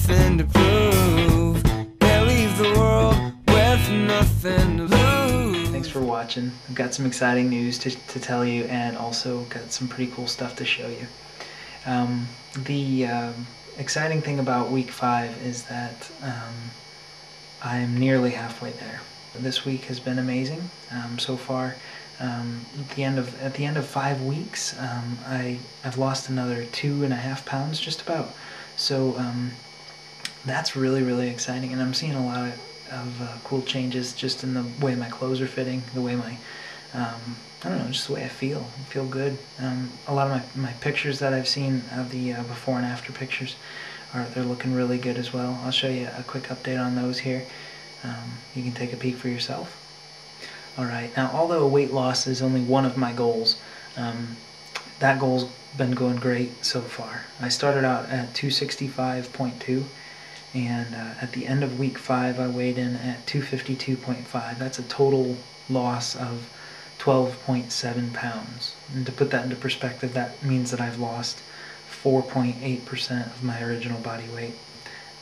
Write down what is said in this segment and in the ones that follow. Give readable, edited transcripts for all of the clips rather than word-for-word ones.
nothing to prove. They leave the world with nothing to lose. Thanks for watching. I've got some exciting news to tell you, and also got some pretty cool stuff to show you. The exciting thing about week 5 is that I'm nearly halfway there. This week has been amazing so far. At the end of 5 weeks, I've lost another 2.5 pounds, just about. So that's really exciting, and I'm seeing a lot of cool changes just in the way my clothes are fitting, the way my I don't know, just the way I feel good. A lot of my pictures that I've seen of the before and after pictures they're looking really good as well. I'll show you a quick update on those here. You can take a peek for yourself. Alright, now although weight loss is only one of my goals, that goal's been going great so far. I started out at 265.2, and at the end of week 5 I weighed in at 252.5. That's a total loss of 12.7 pounds. And to put that into perspective, that means that I've lost 4.8% of my original body weight.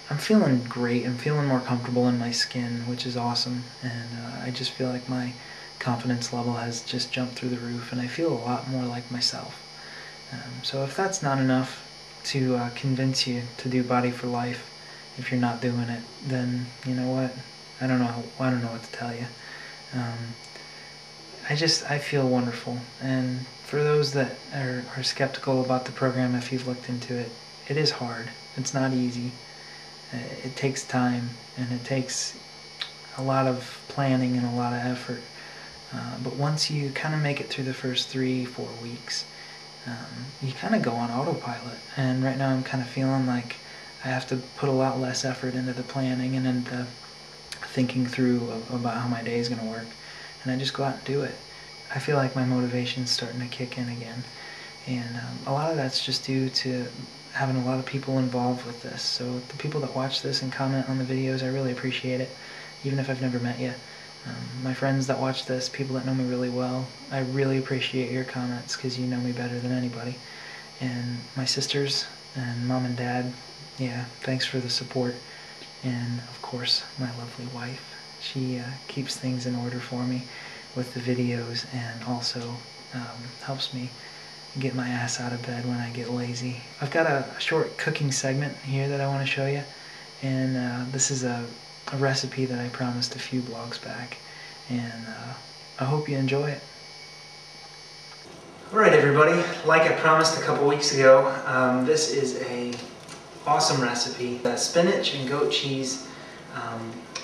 I'm feeling great. I'm feeling more comfortable in my skin, which is awesome, and I just feel like my confidence level has just jumped through the roof, and I feel a lot more like myself. So if that's not enough to convince you to do Body for Life, if you're not doing it, then you know what? I don't know what to tell you. I feel wonderful, and for those that are skeptical about the program, if you've looked into it, it is hard. It's not easy. It takes time, and it takes a lot of planning and a lot of effort. But once you kind of make it through the first 3-4 weeks, you kind of go on autopilot. And right now I'm kind of feeling like I have to put a lot less effort into the planning and into thinking through about how my day is going to work. And I just go out and do it. I feel like my motivation's starting to kick in again. And a lot of that's just due to having a lot of people involved with this. So the people that watch this and comment on the videos, I really appreciate it, even if I've never met you. My friends that watch this, people that know me really well, I really appreciate your comments, because you know me better than anybody. And my sisters and mom and dad, yeah, thanks for the support. And of course, my lovely wife. She keeps things in order for me with the videos, and also helps me get my ass out of bed when I get lazy. I've got a short cooking segment here that I want to show you, and this is a recipe that I promised a few vlogs back, and I hope you enjoy it. Alright everybody, like I promised a couple weeks ago, this is a awesome recipe. Spinach and goat cheese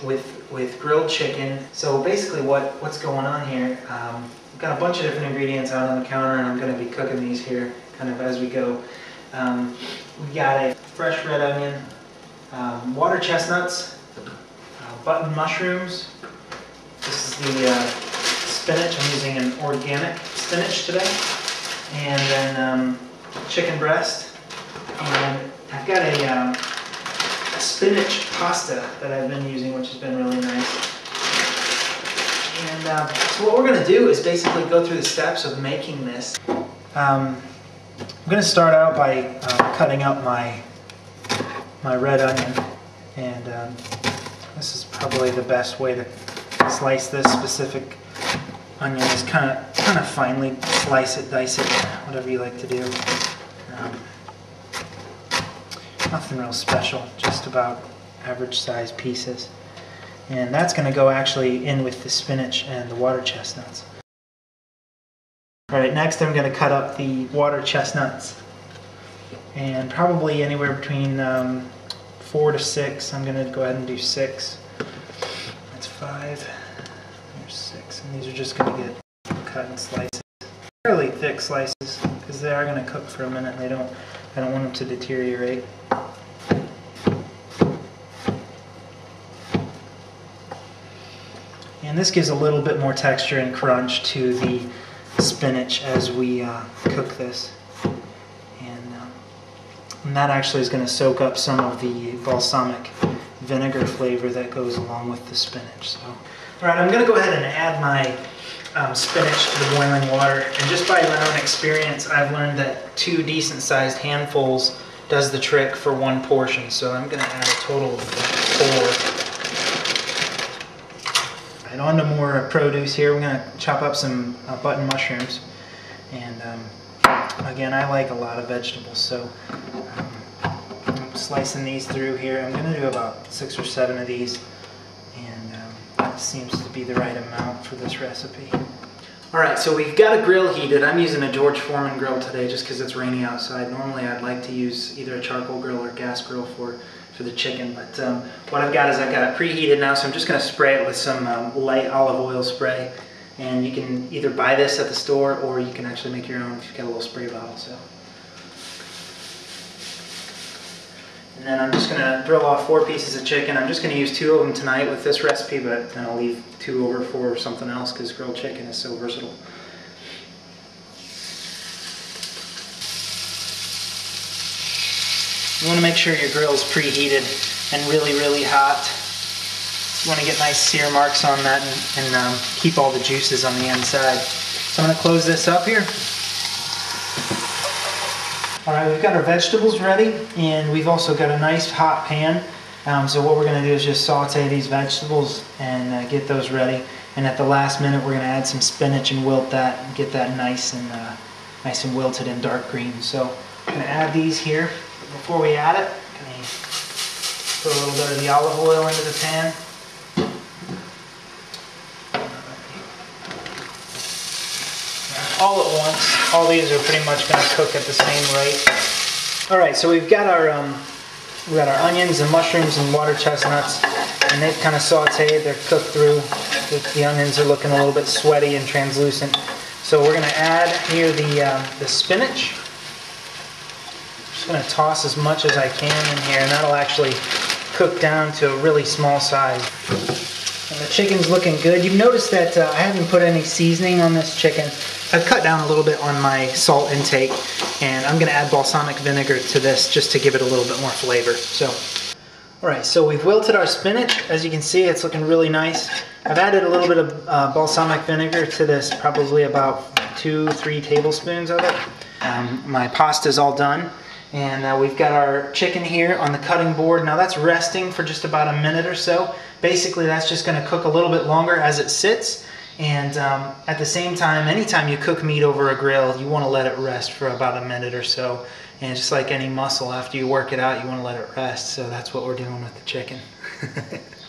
with grilled chicken. So basically what's going on here, I've got a bunch of different ingredients out on the counter, and I'm going to be cooking these here kind of as we go. We got a fresh red onion, water chestnuts, button mushrooms. This is the spinach. I'm using an organic spinach today. And then chicken breast. And I've got a spinach pasta that I've been using, which has been really nice. And so what we're going to do is basically go through the steps of making this. I'm going to start out by cutting up my red onion, and this is probably the best way to slice this specific onion, is kind of finely slice it, dice it, whatever you like to do. Nothing real special, just about average size pieces. And that's going to go actually in with the spinach and the water chestnuts. Alright, next I'm going to cut up the water chestnuts, and probably anywhere between 4 to 6. I'm going to go ahead and do 6. That's 5. There's 6. And these are just going to get cut in slices. Fairly thick slices, because they are going to cook for a minute. I don't want them to deteriorate. And this gives a little bit more texture and crunch to the spinach as we cook this. And that actually is going to soak up some of the balsamic vinegar flavor that goes along with the spinach. So, alright, I'm going to go ahead and add my spinach to the boiling water. And just by my own experience, I've learned that 2 decent-sized handfuls does the trick for one portion. So I'm going to add a total of 4. And on to more produce here. We're going to chop up some button mushrooms. And again, I like a lot of vegetables, so I'm slicing these through here. I'm going to do about 6 or 7 of these, and that seems to be the right amount for this recipe. Alright, so we've got a grill heated. I'm using a George Foreman grill today just because it's rainy outside. Normally I'd like to use either a charcoal grill or gas grill for the chicken, but what I've got is I've got it preheated now, so I'm just going to spray it with some light olive oil spray. And you can either buy this at the store or you can actually make your own if you've got a little spray bottle. So. And then I'm just going to drill off 4 pieces of chicken. I'm just going to use 2 of them tonight with this recipe, but then I'll leave 2 over for something else because grilled chicken is so versatile. You want to make sure your grill is preheated and really, really hot. You want to get nice sear marks on that and keep all the juices on the inside. So I'm going to close this up here. Alright, we've got our vegetables ready, and we've also got a nice hot pan. So what we're going to do is just saute these vegetables and get those ready. And at the last minute we're going to add some spinach and wilt that and get that nice and wilted and dark green. So I'm going to add these here. Before we add it, I'm going to put a little bit of the olive oil into the pan. All at once. All these are pretty much going to cook at the same rate. Alright, so we've got our onions and mushrooms and water chestnuts, and they've kind of sauteed, they're cooked through. The onions are looking a little bit sweaty and translucent. So we're going to add here the spinach. Just going to toss as much as I can in here, and that'll actually cook down to a really small size. And the chicken's looking good. You've noticed that I haven't put any seasoning on this chicken. I've cut down a little bit on my salt intake, and I'm going to add balsamic vinegar to this just to give it a little bit more flavor. Alright, so we've wilted our spinach. As you can see, it's looking really nice. I've added a little bit of balsamic vinegar to this, probably about 2-3 tablespoons of it. My pasta's all done, and we've got our chicken here on the cutting board. Now that's resting for just about a minute or so. Basically, that's just going to cook a little bit longer as it sits. And at the same time, anytime you cook meat over a grill, you want to let it rest for about a minute or so. And just like any muscle, after you work it out, you want to let it rest. So that's what we're doing with the chicken.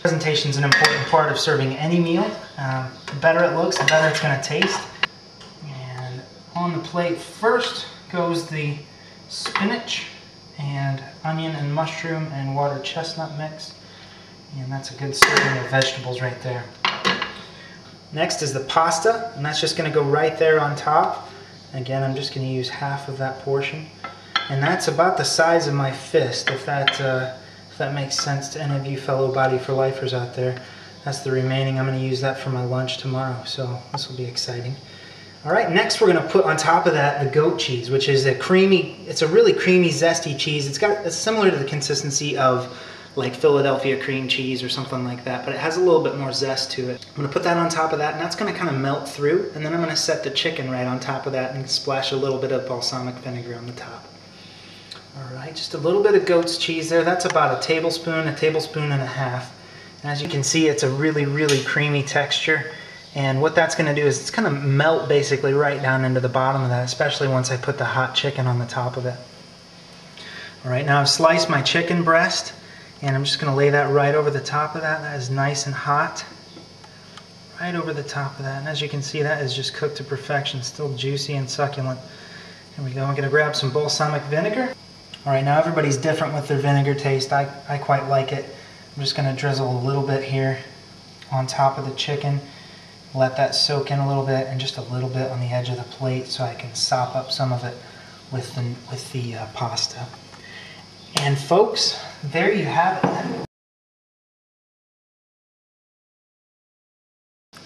Presentation is an important part of serving any meal. The better it looks, the better it's going to taste. And on the plate first goes the spinach and onion and mushroom and water chestnut mix. And that's a good serving of vegetables right there. Next is the pasta, and that's just going to go right there on top. Again, I'm just going to use half of that portion. And that's about the size of my fist, if that makes sense to any of you fellow Body for Lifers out there. That's the remaining. I'm going to use that for my lunch tomorrow, so this will be exciting. Alright, next we're going to put on top of that the goat cheese, which is a really creamy, zesty cheese. It's similar to the consistency of like Philadelphia cream cheese or something like that, but it has a little bit more zest to it. I'm going to put that on top of that, and that's going to kind of melt through, and then I'm going to set the chicken right on top of that and splash a little bit of balsamic vinegar on the top. Alright, just a little bit of goat's cheese there. That's about a tablespoon and a half. And as you can see, it's a really, really creamy texture. And what that's going to do is it's going to melt basically right down into the bottom of that, especially once I put the hot chicken on the top of it. Alright, now I've sliced my chicken breast, and I'm just going to lay that right over the top of that. That is nice and hot. Right over the top of that. And as you can see, that is just cooked to perfection. Still juicy and succulent. Here we go. I'm going to grab some balsamic vinegar. Alright, now everybody's different with their vinegar taste. I quite like it. I'm just going to drizzle a little bit here on top of the chicken. Let that soak in a little bit, and just a little bit on the edge of the plate so I can sop up some of it with the pasta. And folks, there you have it.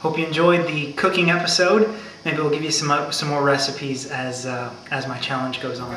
Hope you enjoyed the cooking episode. Maybe we'll give you some more recipes as my challenge goes on.